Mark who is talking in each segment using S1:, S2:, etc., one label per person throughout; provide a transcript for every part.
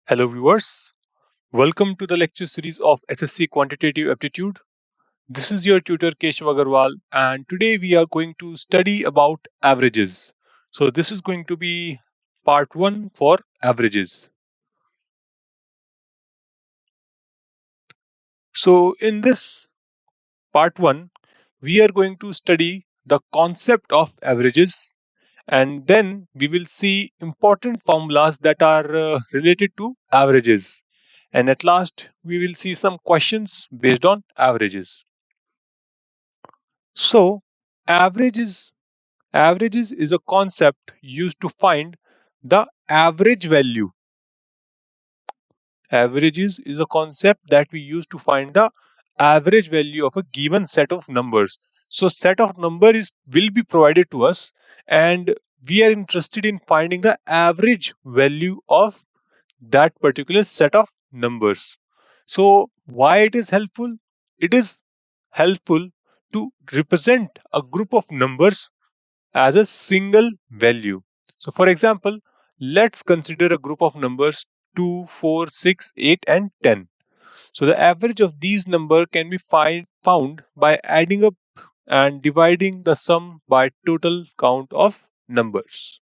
S1: Hello viewers, welcome to the lecture series of SSC Quantitative Aptitude. This is your tutor Keshav Agarwal and today we are going to study about averages. So this is going to be part 1 for averages. So in this part 1, we are going to study the concept of averages and then we will see important formulas that are related to averages. And at last, we will see some questions based on averages. So, averages averages is a concept used to find the average value. Averages is a concept that we use to find the average value of a given set of numbers. So, set of numbers will be provided to us, and we are interested in finding the average value of that particular set of numbers. So, why it is helpful? It is helpful to represent a group of numbers as a single value. So, for example, let's consider a group of numbers 2, 4, 6, 8, and 10. So, the average of these numbers can be found by adding up and dividing the sum by total count of numbers.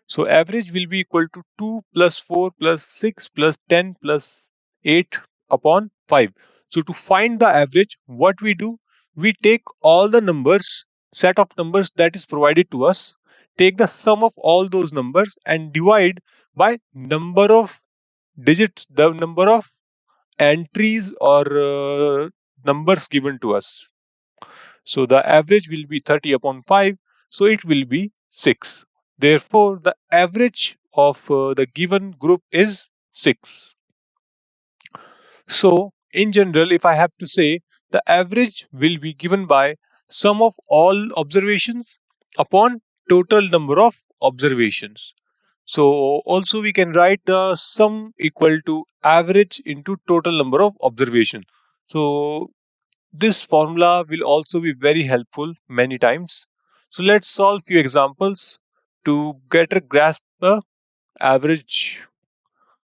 S1: So average will be equal to 2 plus 4 plus 6 plus 10 plus 8 upon 5. So to find the average, what we do, we take all the numbers, set of numbers that is provided to us, take the sum of all those numbers and divide by number of digits, the number of entries or numbers given to us. So the average will be 30 upon 5. So it will be 6. Therefore, the average of the given group is 6. So in general, if I have to say, the average will be given by sum of all observations upon total number of observations. So also we can write the sum equal to average into total number of observation. So this formula will also be very helpful many times. So let's solve few examples to get a grasp the average.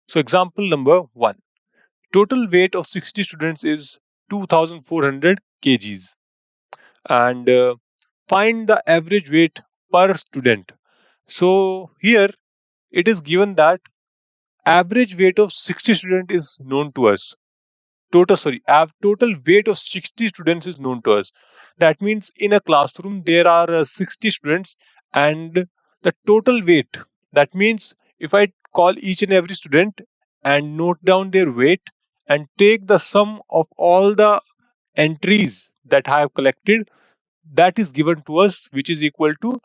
S1: So example number 1. Total weight of 60 students is 2400 kgs and find the average weight per student. So here it is given that average weight of 60 students is known to us. Total weight of 60 students is known to us. That means in a classroom there are 60 students and the total weight, that means if I call each and every student and note down their weight and take the sum of all the entries that I have collected, that is given to us, which is equal to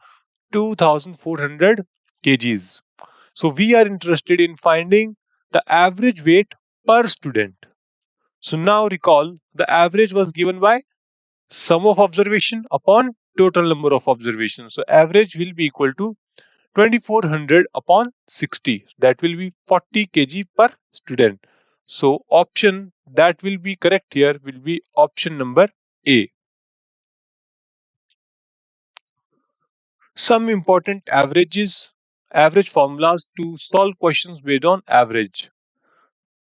S1: 2400 kgs. So we are interested in finding the average weight per student. So now recall, the average was given by sum of observation upon total number of observations. So average will be equal to 2400 upon 60. That will be 40 kg per student. So option that will be correct here will be option number A. Some important average formulas to solve questions based on average.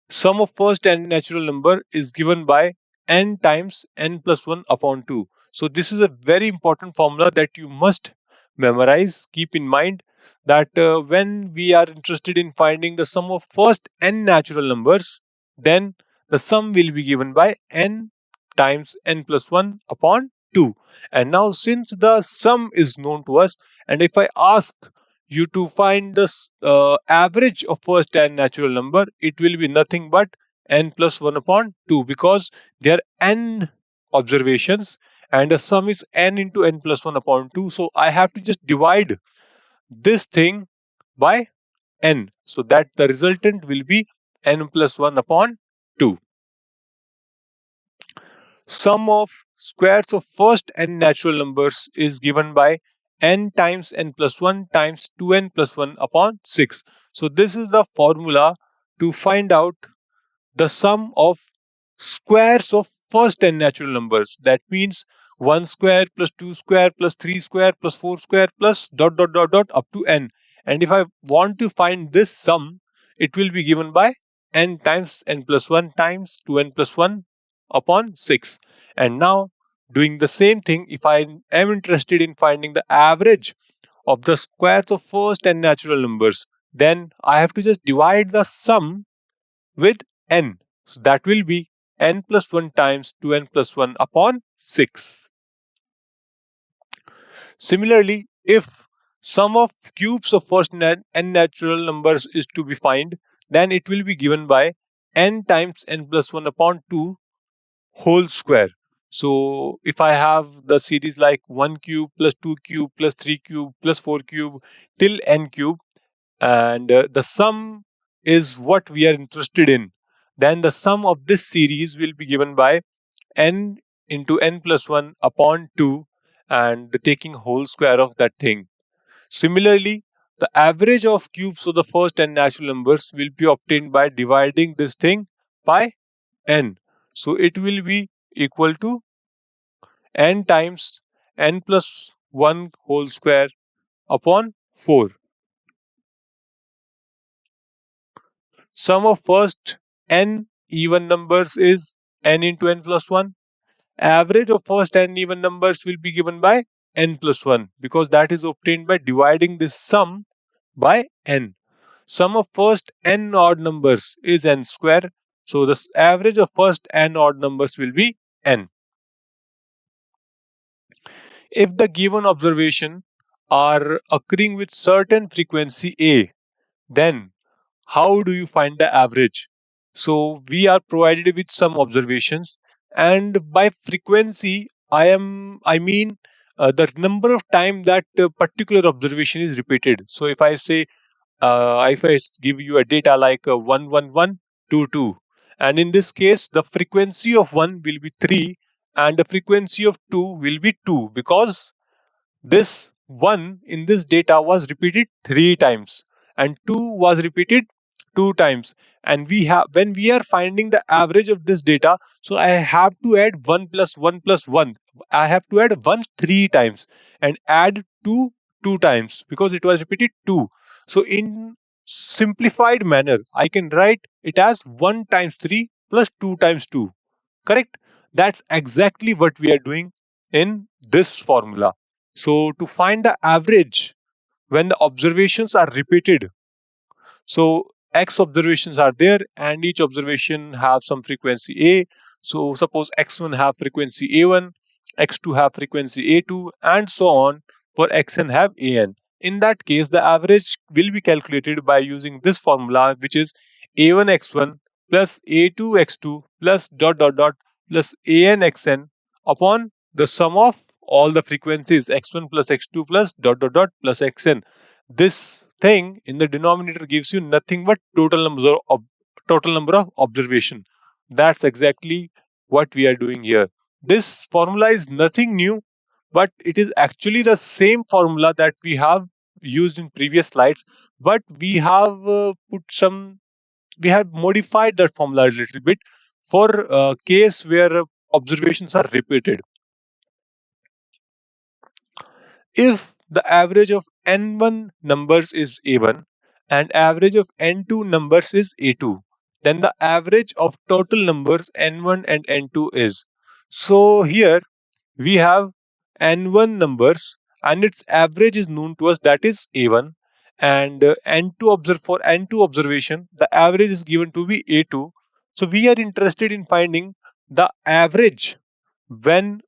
S1: Sum of first and natural number is given by n times n plus 1 upon 2. So this is a very important formula that you must memorize. Keep in mind that when we are interested in finding the sum of first n natural numbers, then the sum will be given by n times n plus 1 upon 2. And now since the sum is known to us, and if I ask you to find the average of first and natural number, it will be nothing but n plus 1 upon 2 because there are n observations and the sum is n into n plus 1 upon 2. So I have to just divide this thing by n so that the resultant will be n plus 1 upon 2. Sum of squares of first n natural numbers is given by n times n plus 1 times 2n plus 1 upon 6. So this is the formula to find out the sum of squares of first n natural numbers. That means 1 square plus 2 square plus 3 square plus 4 square plus dot dot dot dot up to n. And if I want to find this sum, it will be given by n times n plus 1 times 2n plus 1 upon 6. And now, doing the same thing, if I am interested in finding the average of the squares of first n natural numbers, then I have to just divide the sum with n. So that will be n plus 1 times 2n plus 1 upon 6. Similarly, if sum of cubes of first n natural numbers is to be found, then it will be given by n times n plus 1 upon 2 whole square. So if I have the series like 1 cube plus 2 cube plus 3 cube plus 4 cube till n cube, and the sum is what we are interested in, then the sum of this series will be given by n into n plus 1 upon 2 and taking whole square of that thing. Similarly, the average of cubes of the first n natural numbers will be obtained by dividing this thing by n. So it will be equal to n times n plus 1 whole square upon 4. Sum of first n even numbers is n into n plus 1. Average of first n even numbers will be given by n plus 1 because that is obtained by dividing this sum by n. Sum of first n odd numbers is n square. So the average of first n odd numbers will be n. If the given observation are occurring with certain frequency a, then how do you find the average? So we are provided with some observations, and by frequency I mean the number of time that particular observation is repeated. So if I give you a data like 1 1 1 2 2, and in this case the frequency of 1 will be 3 and the frequency of 2 will be 2, because this 1 in this data was repeated 3 times and 2 was repeated 2 times. And we have, when we are finding the average of this data, so I have to add 1 plus 1 plus 1. I have to add 1 3 times and add 2 2 times because it was repeated 2. So in simplified manner, I can write it as 1 times 3 plus 2 times 2. Correct? That's exactly what we are doing in this formula. So to find the average when the observations are repeated, so X observations are there and each observation have some frequency A. So suppose X1 have frequency A1, X2 have frequency A2, and so on for Xn have An. In that case, the average will be calculated by using this formula, which is A1 X1 plus A2 X2 plus dot dot dot plus An Xn upon the sum of all the frequencies X1 plus X2 plus dot dot dot plus Xn. This thing in the denominator gives you nothing but total number of observation. That's exactly what we are doing here. This formula is nothing new, but it is actually the same formula that we have used in previous slides, but we have we have modified that formula a little bit for a case where observations are repeated. If the average of n1 numbers is a1 and average of n2 numbers is a2, then the average of total numbers n1 and n2 is. So here we have n1 numbers and its average is known to us, that is a1, and for n2 observation the average is given to be a2. So we are interested in finding the average when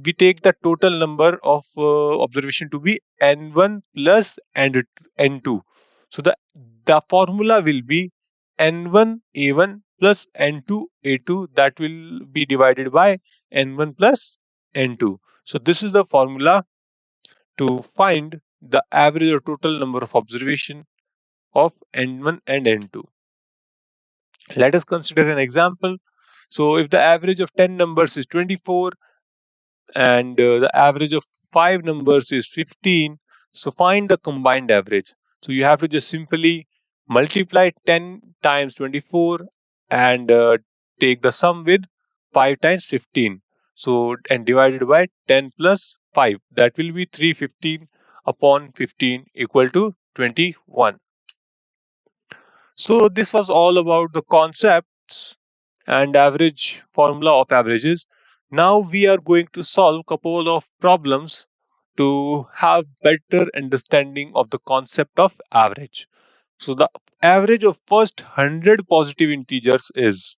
S1: we take the total number of observation to be n1 plus and n2. So the formula will be n1 a1 plus n2 a2, that will be divided by n1 plus n2. So this is the formula to find the average or total number of observation of n1 and n2. Let us consider an example. So if the average of 10 numbers is 24 and the average of 5 numbers is 15, so find the combined average. So you have to just simply multiply 10 times 24 and take the sum with 5 times 15. So and divided by 10 plus 5, that will be 315 upon 15 equal to 21. So this was all about the concepts and average formula of averages. Now we are going to solve couple of problems to have better understanding of the concept of average. So the average of first 100 positive integers is.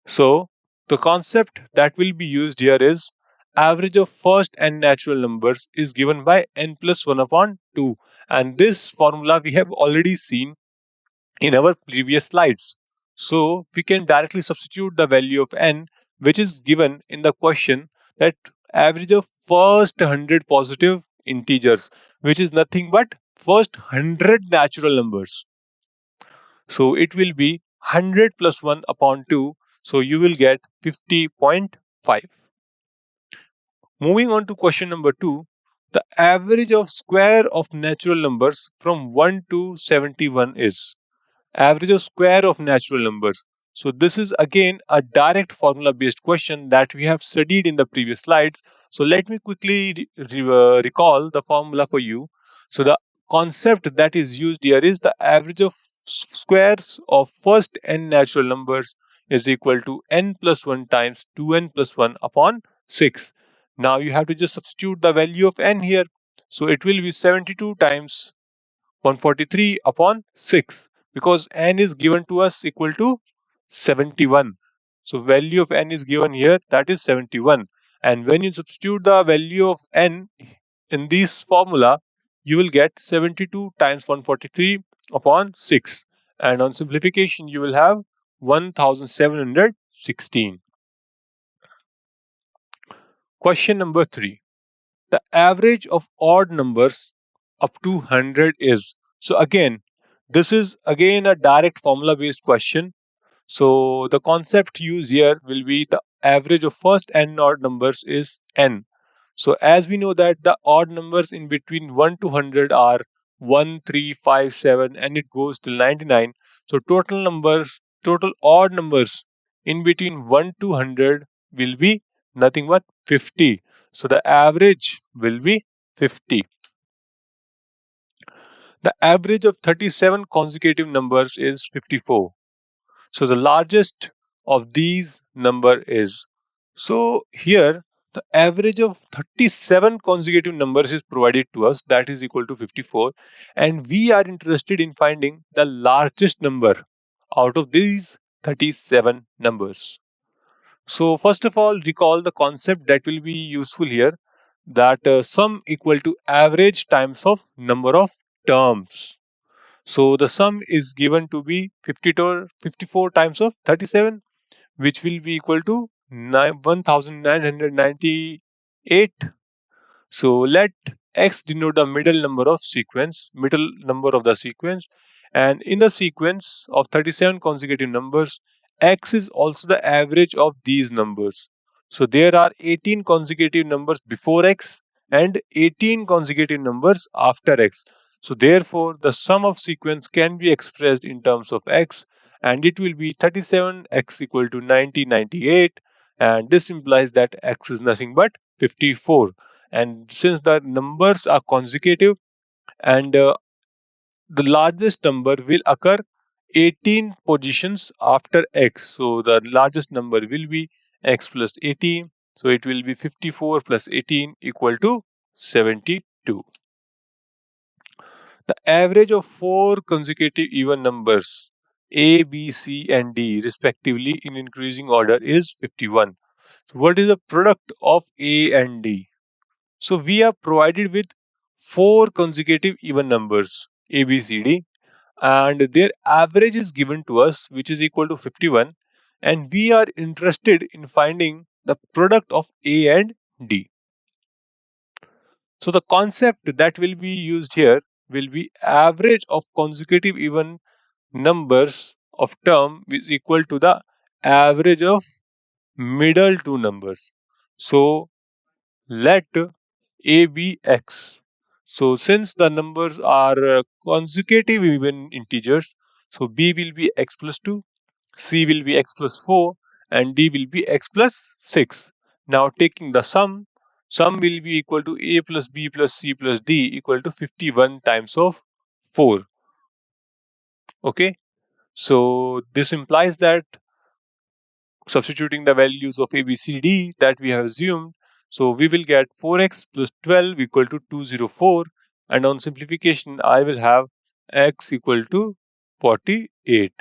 S1: So the concept that will be used here is average of first n natural numbers is given by n plus 1 upon 2. And this formula we have already seen in our previous slides. So we can directly substitute the value of n, which is given in the question, that average of first 100 positive integers, which is nothing but first 100 natural numbers. So it will be 100 plus 1 upon 2. So you will get 50.5. Moving on to question number 2. The average of square of natural numbers from 1 to 71 is. Average of square of natural numbers. So this is again a direct formula based question that we have studied in the previous slides. So let me quickly recall the formula for you. So the concept that is used here is the average of squares of first n natural numbers is equal to n plus 1 times 2n plus 1 upon 6. Now you have to just substitute the value of n here. So it will be 72 times 143 upon 6, because n is given to us equal to 71. So value of n is given here, that is 71. And when you substitute the value of n in this formula, you will get 72 times 143 upon 6. And on simplification, you will have 1716. Question number 3. The average of odd numbers up to 100 is. So again, this is again a direct formula based question. So the concept used here will be the average of first n odd numbers is n. So as we know that the odd numbers in between 1 to 100 are 1, 3, 5, 7, and it goes till 99. So total odd numbers in between 1 to 100 will be nothing but 50. So the average will be 50. The average of 37 consecutive numbers is 54. So the largest of these number is. So here the average of 37 consecutive numbers is provided to us, that is equal to 54, and we are interested in finding the largest number out of these 37 numbers. So first of all, recall the concept that will be useful here, that sum equal to average times of number of terms. So the sum is given to be 54 times of 37, which will be equal to 1998. So let x denote the middle number of the sequence, and in the sequence of 37 consecutive numbers, x is also the average of these numbers. So there are 18 consecutive numbers before x and 18 consecutive numbers after x. So therefore, the sum of sequence can be expressed in terms of x, and it will be 37x equal to 1998, and this implies that x is nothing but 54. And since the numbers are consecutive, and the largest number will occur 18 positions after x, so the largest number will be x plus 18. So it will be 54 plus 18 equal to 72. The average of four consecutive even numbers a, b, c, and d respectively in increasing order is 51. So what is the product of a and d? So we are provided with four consecutive even numbers a, b, c, d, and their average is given to us, which is equal to 51, and we are interested in finding the product of a and d. So the concept that will be used here will be average of consecutive even numbers of term is equal to the average of middle two numbers. So let a be x. So since the numbers are consecutive even integers, so b will be x plus 2, c will be x plus 4, and d will be x plus 6. Now taking the sum will be equal to a plus b plus c plus d equal to 51 times of 4. Okay, so this implies that substituting the values of a, b, c, d that we have assumed, so we will get 4x plus 12 equal to 204, and on simplification I will have x equal to 48.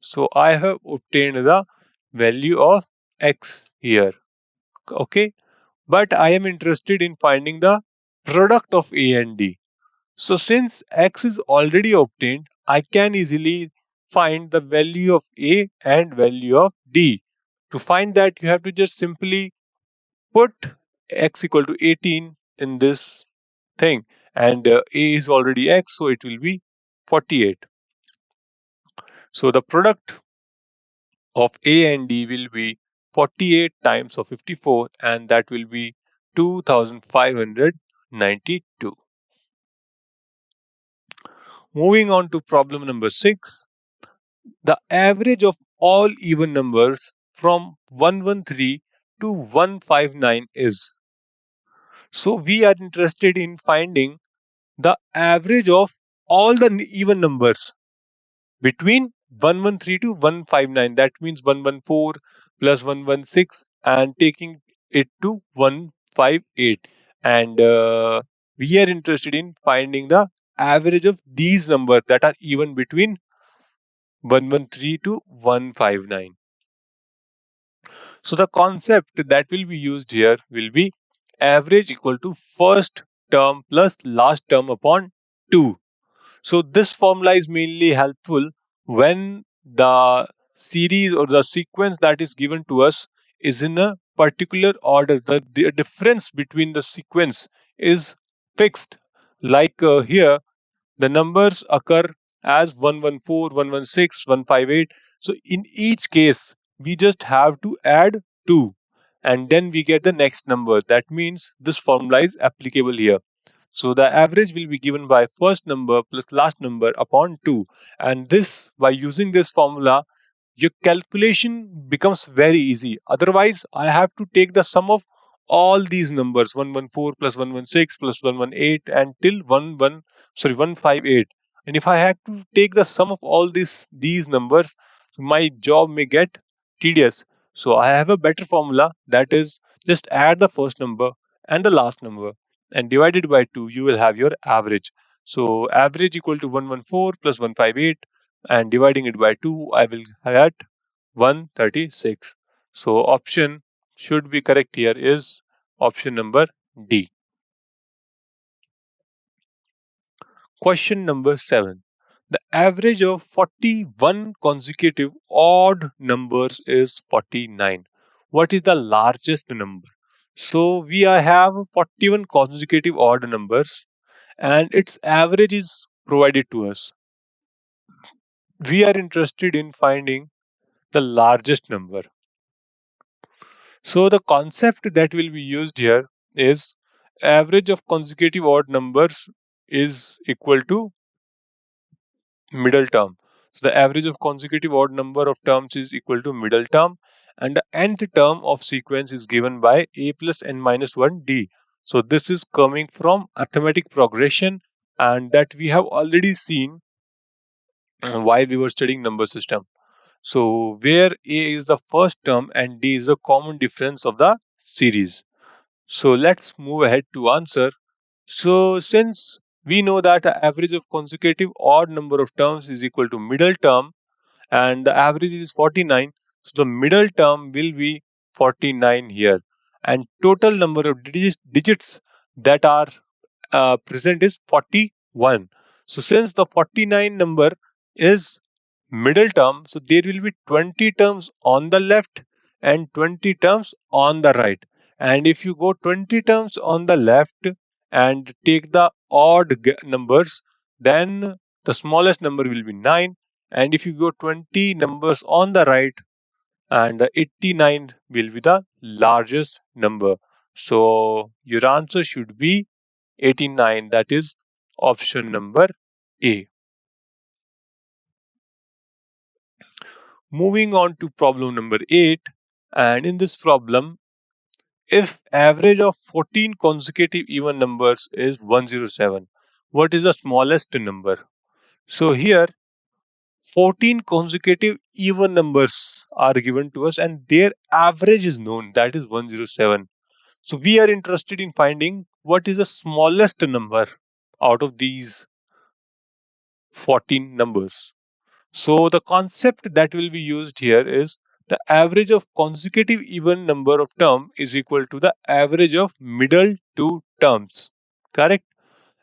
S1: So I have obtained the value of x here. Okay, but I am interested in finding the product of a and d. So since x is already obtained, I can easily find the value of a and value of d. To find that, you have to just simply put x equal to 18 in this thing, and a is already x, so it will be 48. So the product of a and d will be 48 times of 54, and that will be 2592. Moving on to problem number 6. The average of all even numbers from 113 to 159 is. So we are interested in finding the average of all the even numbers between 113 to 159. That means 114 plus 116 and taking it to 158. And we are interested in finding the average of these numbers that are even between 113 to 159. So the concept that will be used here will be average equal to first term plus last term upon 2. So this formula is mainly helpful when the series or the sequence that is given to us is in a particular order. The difference between the sequence is fixed. Like here, the numbers occur as 114, 116, 158. So in each case, we just have to add 2 and then we get the next number. That means this formula is applicable here. So the average will be given by first number plus last number upon 2. And this, by using this formula, your calculation becomes very easy. Otherwise, I have to take the sum of all these numbers 114 plus 116 plus 118 and till 158. And if I have to take the sum of all these numbers, my job may get tedious. So I have a better formula, that is just add the first number and the last number and divided by 2, you will have your average. So average equal to 114 plus 158 and dividing it by 2, I will get 136. So option should be correct here is option number D. Question number 7. The average of 41 consecutive odd numbers is 49. What is the largest number? So we have 41 consecutive odd numbers and its average is provided to us. We are interested in finding the largest number. So the concept that will be used here is average of consecutive odd numbers is equal to middle term. So the average of consecutive odd number of terms is equal to middle term, and the nth term of sequence is given by a plus n minus 1 d. So this is coming from arithmetic progression, and that we have already seen while we were studying number system. So where a is the first term and d is the common difference of the series. So let's move ahead to answer. So since we know that the average of consecutive odd number of terms is equal to middle term and the average is 49, so the middle term will be 49 here, and total number of digits that are present is 41. So since the 49 number is middle term, so there will be 20 terms on the left and 20 terms on the right. And if you go 20 terms on the left and take the odd numbers, then the smallest number will be 9. And if you go 20 numbers on the right, and the 89 will be the largest number. So your answer should be 89, that is option number A. Moving on to problem number 8, and in this problem, if average of 14 consecutive even numbers is 107, what is the smallest number? So here 14 consecutive even numbers are given to us and their average is known, that is 107. So we are interested in finding what is the smallest number out of these 14 numbers. So the concept that will be used here is the average of consecutive even number of term is equal to the average of middle two terms. Correct?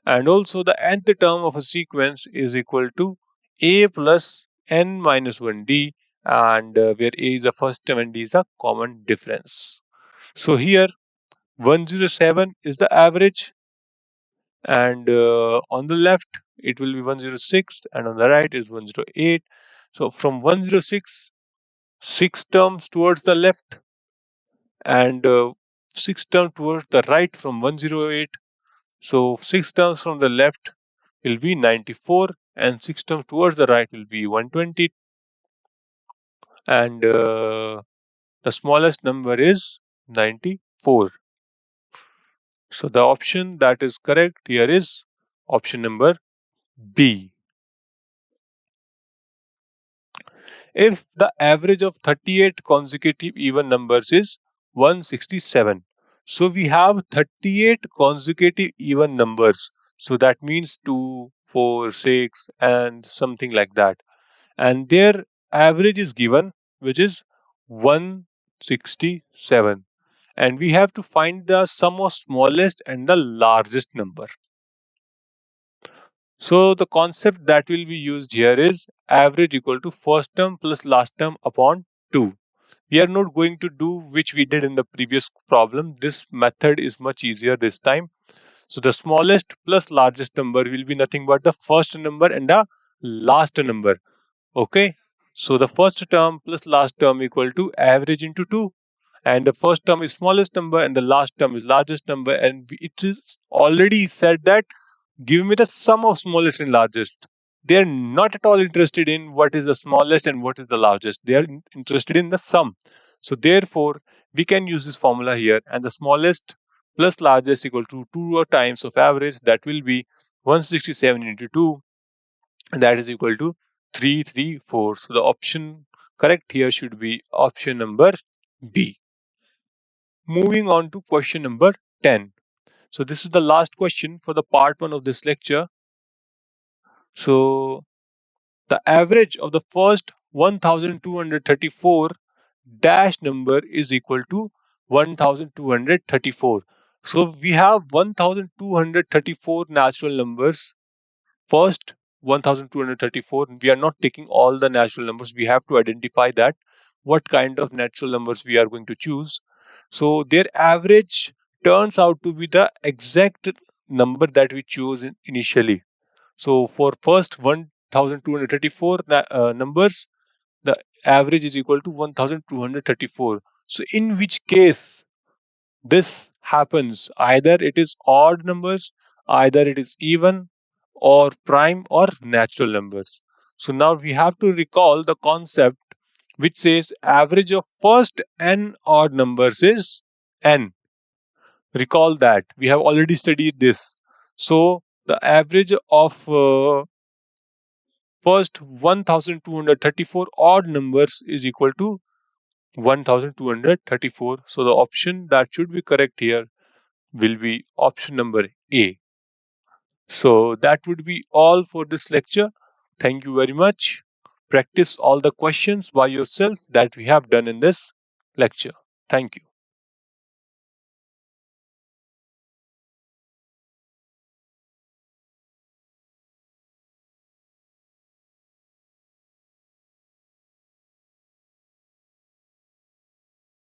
S1: And also the nth term of a sequence is equal to a plus n minus 1d, and where a is the first term and d is the common difference. So here 107 is the average, and on the left it will be 106 and on the right is 108. So from 106, 6 terms towards the left, and 6 terms towards the right from 108. So 6 terms from the left will be 94 and 6 terms towards the right will be 120, and the smallest number is 94. So the option that is correct here is option number B. If the average of 38 consecutive even numbers is 167, so we have 38 consecutive even numbers. So that means 2, 4, 6, and something like that. And their average is given, which is 167. And we have to find the sum of smallest and the largest number. So the concept that will be used here is average equal to first term plus last term upon 2. We are not going to do which we did in the previous problem. This method is much easier this time. So the smallest plus largest number will be nothing but the first number and the last number. Okay. So the first term plus last term equal to average into 2. And the first term is smallest number and the last term is largest number. And it is already said that give me the sum of smallest and largest. They are not at all interested in what is the smallest and what is the largest. They are interested in the sum. So therefore, we can use this formula here, and the smallest plus largest equal to 2 times of average. That will be 167 into 2, and that is equal to 334. So the option correct here should be option number B. Moving on to question number 10. So this is the last question for the part 1 of this lecture. So the average of the first 1234 dash number is equal to 1234. So we have 1234 natural numbers. First 1234, we are not taking all the natural numbers. We have to identify that what kind of natural numbers we are going to choose. So their average turns out to be the exact number that we chose initially. So for first 1234 numbers, the average is equal to 1234. So in which case this happens, either it is odd numbers, either it is even, or prime or natural numbers. So now we have to recall the concept which says average of first n odd numbers is n. Recall that we have already studied this. So the average of first 1234 odd numbers is equal to 1234. So the option that should be correct here will be option number A. So that would be all for this lecture. Thank you very much. Practice all the questions by yourself that we have done in this lecture. Thank you.